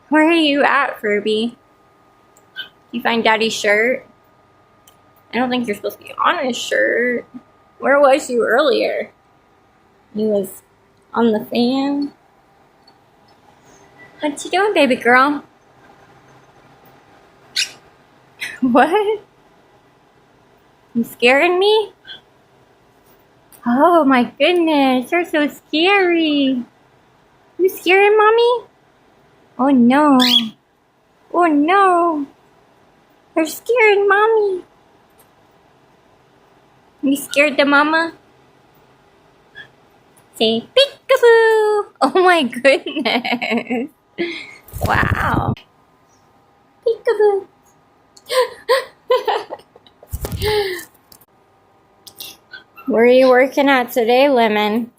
Where are you at, Furby? You find Daddy's shirt? I don't think you're supposed to be on his shirt. Where was you earlier? You was on the fan. What you doing, baby girl? What? You scaring me? Oh my goodness, you're so scary. You scaring mommy? Oh no. Oh no. You're scaring mommy. You scared the mama? Say peekaboo. Oh my goodness. Wow. Peekaboo. Where are you working at today, Lemon?